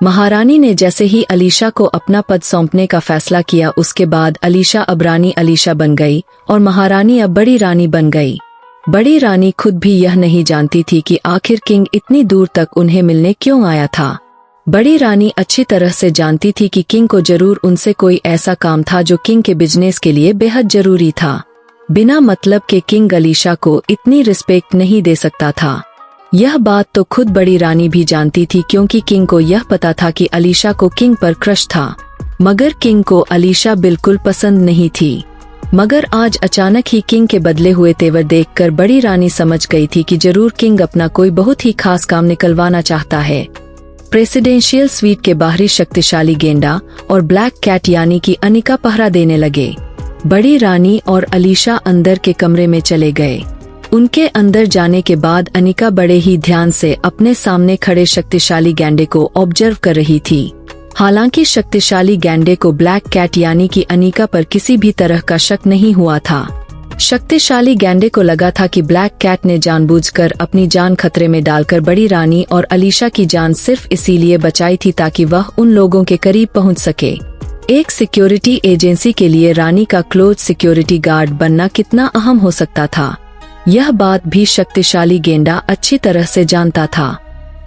महारानी ने जैसे ही अलीशा को अपना पद सौंपने का फैसला किया, उसके बाद अलीशा अब रानी अलीशा बन गई और महारानी अब बड़ी रानी बन गई। बड़ी रानी खुद भी यह नहीं जानती थी कि आखिर किंग इतनी दूर तक उन्हें मिलने क्यों आया था। बड़ी रानी अच्छी तरह से जानती थी कि किंग को जरूर उनसे कोई ऐसा काम था जो किंग के बिजनेस के लिए बेहद जरूरी था। बिना मतलब के किंग अलीशा को इतनी रिस्पेक्ट नहीं दे सकता था। यह बात तो खुद बड़ी रानी भी जानती थी, क्योंकि किंग को यह पता था कि अलीशा को किंग पर क्रश था, मगर किंग को अलीशा बिल्कुल पसंद नहीं थी। मगर आज अचानक ही किंग के बदले हुए तेवर देखकर बड़ी रानी समझ गई थी कि जरूर किंग अपना कोई बहुत ही खास काम निकलवाना चाहता है। प्रेसिडेंशियल स्वीट के बाहरी शक्तिशाली गेंडा और ब्लैक कैट यानी कि अनिका पहरा देने लगे। बड़ी रानी और अलीशा अंदर के कमरे में चले गए। उनके अंदर जाने के बाद अनिका बड़े ही ध्यान से अपने सामने खड़े शक्तिशाली गैंडे को ऑब्जर्व कर रही थी। हालांकि शक्तिशाली गैंडे को ब्लैक कैट यानी कि अनिका पर किसी भी तरह का शक नहीं हुआ था। शक्तिशाली गैंडे को लगा था कि ब्लैक कैट ने जानबूझकर अपनी जान खतरे में डालकर बड़ी रानी और अलीशा की जान सिर्फ इसीलिए बचाई थी ताकि वह उन लोगों के करीब पहुंच सके। एक सिक्योरिटी एजेंसी के लिए रानी का क्लोज सिक्योरिटी गार्ड बनना कितना अहम हो सकता था, यह बात भी शक्तिशाली गेंडा अच्छी तरह से जानता था।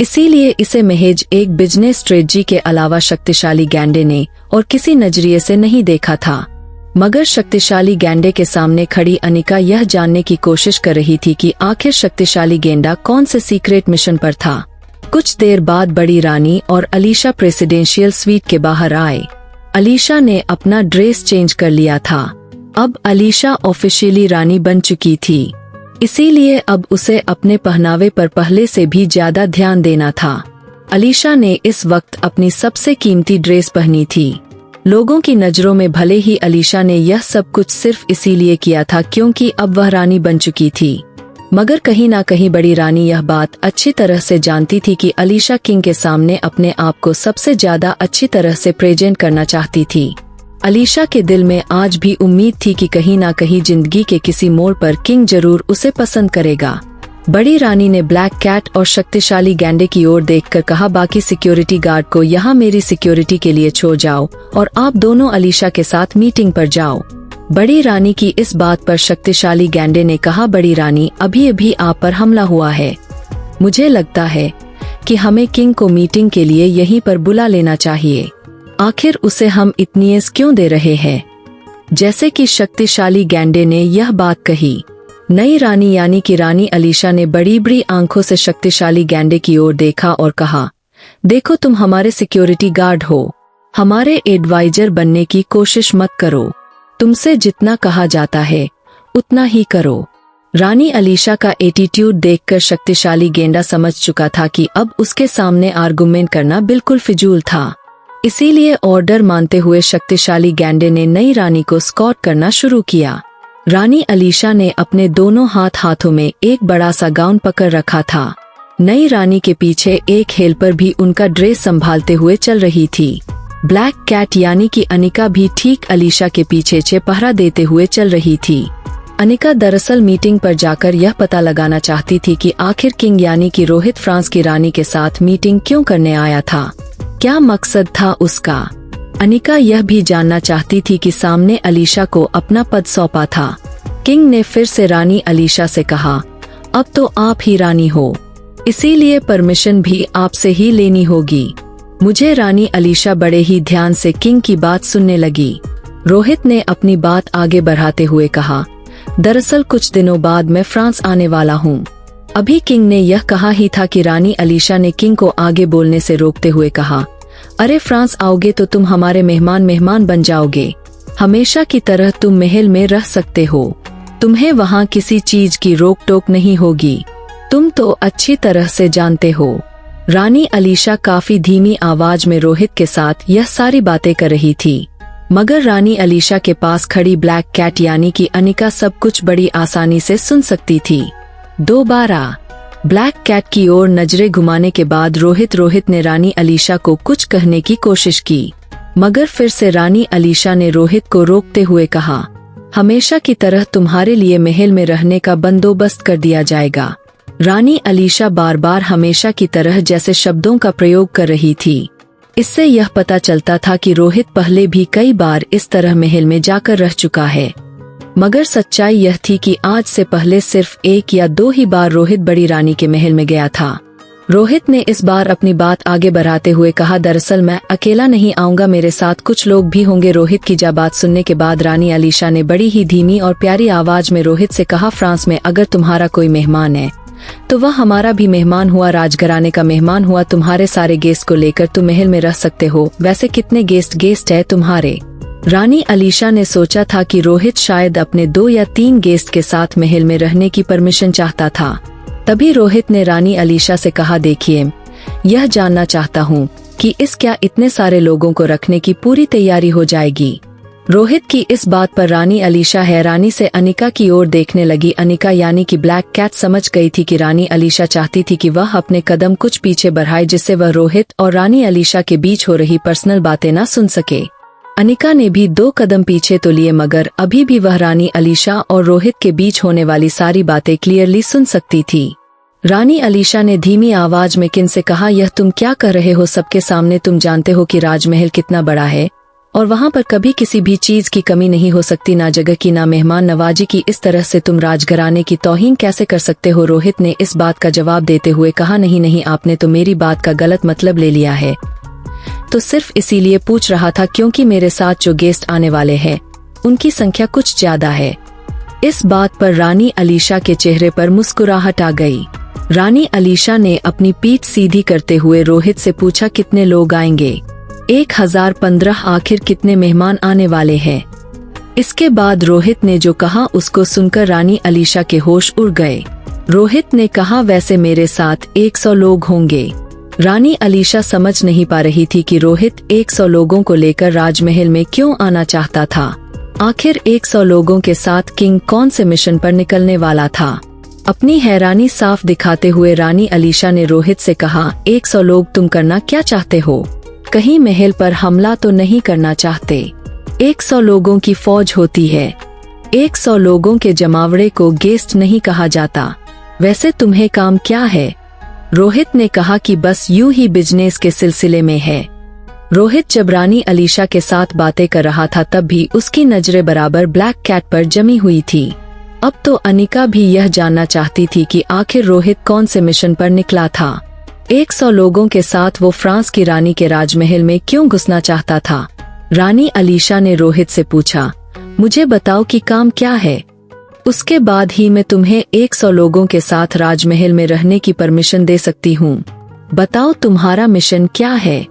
इसीलिए इसे महज एक बिजनेस स्ट्रेटजी के अलावा शक्तिशाली गैंडे ने और किसी नजरिए से नहीं देखा था। मगर शक्तिशाली गैंडे के सामने खड़ी अनिका यह जानने की कोशिश कर रही थी कि आखिर शक्तिशाली गेंडा कौन से सीक्रेट मिशन पर था। कुछ देर बाद बड़ी रानी और अलीशा प्रेसिडेंशियल स्वीट के बाहर आए। अलीशा ने अपना ड्रेस चेंज कर लिया था। अब अलीशा ऑफिशियली रानी बन चुकी थी, इसीलिए अब उसे अपने पहनावे पर पहले से भी ज्यादा ध्यान देना था। अलीशा ने इस वक्त अपनी सबसे कीमती ड्रेस पहनी थी। लोगों की नजरों में भले ही अलीशा ने यह सब कुछ सिर्फ इसीलिए किया था क्योंकि अब वह रानी बन चुकी थी, मगर कहीं ना कहीं बड़ी रानी यह बात अच्छी तरह से जानती थी कि अलीशा किंग के सामने अपने आप को सबसे ज्यादा अच्छी तरह से प्रेजेंट करना चाहती थी। अलीशा के दिल में आज भी उम्मीद थी कि कहीं ना कहीं जिंदगी के किसी मोड़ पर किंग जरूर उसे पसंद करेगा। बड़ी रानी ने ब्लैक कैट और शक्तिशाली गैंडे की ओर देखकर कहा, बाकी सिक्योरिटी गार्ड को यहाँ मेरी सिक्योरिटी के लिए छोड़ जाओ और आप दोनों अलीशा के साथ मीटिंग पर जाओ। बड़ी रानी की इस बात पर शक्तिशाली गैंडे ने कहा, बड़ी रानी अभी अभी आप पर हमला हुआ है। मुझे लगता है कि हमें किंग को मीटिंग के लिए यहीं पर बुला लेना चाहिए। आखिर उसे हम इतनी एस क्यों दे रहे हैं? जैसे कि शक्तिशाली गैंडे ने यह बात कही, नई रानी यानी कि रानी अलीशा ने बड़ी बड़ी आंखों से शक्तिशाली गैंडे की ओर देखा और कहा, देखो तुम हमारे सिक्योरिटी गार्ड हो, हमारे एडवाइजर बनने की कोशिश मत करो। तुमसे जितना कहा जाता है उतना ही करो। रानी अलीशा का एटीट्यूड देखकर शक्तिशाली गेंडा समझ चुका था कि अब उसके सामने आर्गुमेंट करना बिल्कुल फिजूल था। इसीलिए ऑर्डर मानते हुए शक्तिशाली गैंडे ने नई रानी को स्कॉट करना शुरू किया। रानी अलीशा ने अपने दोनों हाथों में एक बड़ा सा गाउन पकड़ रखा था। नई रानी के पीछे एक हेल्पर भी उनका ड्रेस संभालते हुए चल रही थी। ब्लैक कैट यानी कि अनिका भी ठीक अलीशा के पीछे पहरा देते हुए चल रही थी। अनिका दरअसल मीटिंग पर जाकर यह पता लगाना चाहती थी कि आखिर किंग यानी कि रोहित फ्रांस की रानी के साथ मीटिंग क्यों करने आया था, क्या मकसद था उसका। अनिका यह भी जानना चाहती थी कि सामने अलीशा को अपना पद सौंपा था। किंग ने फिर से रानी अलीशा से कहा, अब तो आप ही रानी हो, इसीलिए परमिशन भी आपसे ही लेनी होगी। मुझे रानी अलीशा बड़े ही ध्यान से किंग की बात सुनने लगी। रोहित ने अपनी बात आगे बढ़ाते हुए कहा, दरअसल कुछ दिनों बाद मैं फ्रांस आने वाला हूँ। अभी किंग ने यह कहा ही था कि रानी अलीशा ने किंग को आगे बोलने से रोकते हुए कहा, अरे फ्रांस आओगे तो तुम हमारे मेहमान बन जाओगे। हमेशा की तरह तुम महल में रह सकते हो, तुम्हें वहाँ किसी चीज की रोक टोक नहीं होगी। तुम तो अच्छी तरह से जानते हो। रानी अलीशा काफी धीमी आवाज में रोहित के साथ यह सारी बातें कर रही थी, मगर रानी अलीशा के पास खड़ी ब्लैक कैट यानी कि अनिका सब कुछ बड़ी आसानी से सुन सकती थी। दोबारा ब्लैक कैट की ओर नजरें घुमाने के बाद रोहित ने रानी अलीशा को कुछ कहने की कोशिश की, मगर फिर से रानी अलीशा ने रोहित को रोकते हुए कहा, हमेशा की तरह तुम्हारे लिए महल में रहने का बंदोबस्त कर दिया जाएगा। रानी अलीशा बार बार हमेशा की तरह जैसे शब्दों का प्रयोग कर रही थी। इससे यह पता चलता था कि रोहित पहले भी कई बार इस तरह महल में जाकर रह चुका है। मगर सच्चाई यह थी कि आज से पहले सिर्फ 1 या 2 ही बार रोहित बड़ी रानी के महल में गया था। रोहित ने इस बार अपनी बात आगे बढ़ाते हुए कहा, दरअसल मैं अकेला नहीं आऊंगा, मेरे साथ कुछ लोग भी होंगे। रोहित की जा बात सुनने के बाद रानी अलीशा ने बड़ी ही धीमी और प्यारी आवाज में रोहित से कहा, फ्रांस में अगर तुम्हारा कोई मेहमान है तो वह हमारा भी मेहमान हुआ, राजघराने का मेहमान हुआ। तुम्हारे सारे गेस्ट को लेकर तुम महल में रह सकते हो। वैसे कितने गेस्ट है तुम्हारे? रानी अलीशा ने सोचा था कि रोहित शायद अपने 2 या 3 गेस्ट के साथ महल में रहने की परमिशन चाहता था। तभी रोहित ने रानी अलीशा से कहा, देखिए, यह जानना चाहता हूँ कि क्या इतने सारे लोगों को रखने की पूरी तैयारी हो जाएगी? रोहित की इस बात पर रानी अलीशा हैरानी से अनिका की ओर देखने लगी। अनिका यानी कि ब्लैक कैट समझ गई थी कि रानी अलीशा चाहती थी कि वह अपने कदम कुछ पीछे बढ़ाए, जिससे वह रोहित और रानी अलीशा के बीच हो रही पर्सनल बातें न सुन सके। अनिका ने भी 2 कदम पीछे तो लिए, मगर अभी भी वह रानी अलीशा और रोहित के बीच होने वाली सारी बातें क्लियरली सुन सकती थी। रानी अलीशा ने धीमी आवाज में किन से कहा, यह तुम क्या कर रहे हो? सबके सामने तुम जानते हो कि राजमहल कितना बड़ा है और वहाँ पर कभी किसी भी चीज की कमी नहीं हो सकती, ना जगह की ना मेहमान नवाजी की। इस तरह से तुम राजघराने की तौहीन कैसे कर सकते हो? रोहित ने इस बात का जवाब देते हुए कहा, नहीं, आपने तो मेरी बात का गलत मतलब ले लिया है। तो सिर्फ इसीलिए पूछ रहा था क्योंकि मेरे साथ जो गेस्ट आने वाले हैं उनकी संख्या कुछ ज्यादा है। इस बात पर रानी अलीशा के चेहरे पर मुस्कुराहट आ गई। रानी अलीशा ने अपनी पीठ सीधी करते हुए रोहित से पूछा, कितने लोग आएंगे? 1015। आखिर कितने मेहमान आने वाले हैं? इसके बाद रोहित ने जो कहा उसको सुनकर रानी अलीशा के होश उड़ गए। रोहित ने कहा, वैसे मेरे साथ 100 लोग होंगे। रानी अलीशा समझ नहीं पा रही थी कि रोहित 100 लोगों को लेकर राजमहल में क्यों आना चाहता था। आखिर 100 लोगों के साथ किंग कौन से मिशन पर निकलने वाला था? अपनी हैरानी साफ दिखाते हुए रानी अलीशा ने रोहित से कहा, 100 लोग तुम करना क्या चाहते हो? कहीं महल पर हमला तो नहीं करना चाहते? 100 लोगों की फौज होती है। 100 लोगों के जमावड़े को गेस्ट नहीं कहा जाता। वैसे तुम्हें काम क्या है? रोहित ने कहा कि बस यूं ही बिजनेस के सिलसिले में है। रोहित जब रानी अलीशा के साथ बातें कर रहा था तब भी उसकी नजरें बराबर ब्लैक कैट पर जमी हुई थी। अब तो अनिका भी यह जानना चाहती थी कि आखिर रोहित कौन से मिशन पर निकला था। 100 लोगों के साथ वो फ्रांस की रानी के राजमहल में क्यों घुसना चाहता था? रानी अलीशा ने रोहित से पूछा, मुझे बताओ कि काम क्या है, उसके बाद ही मैं तुम्हें 100 लोगों के साथ राजमहल में रहने की परमिशन दे सकती हूँ। बताओ तुम्हारा मिशन क्या है?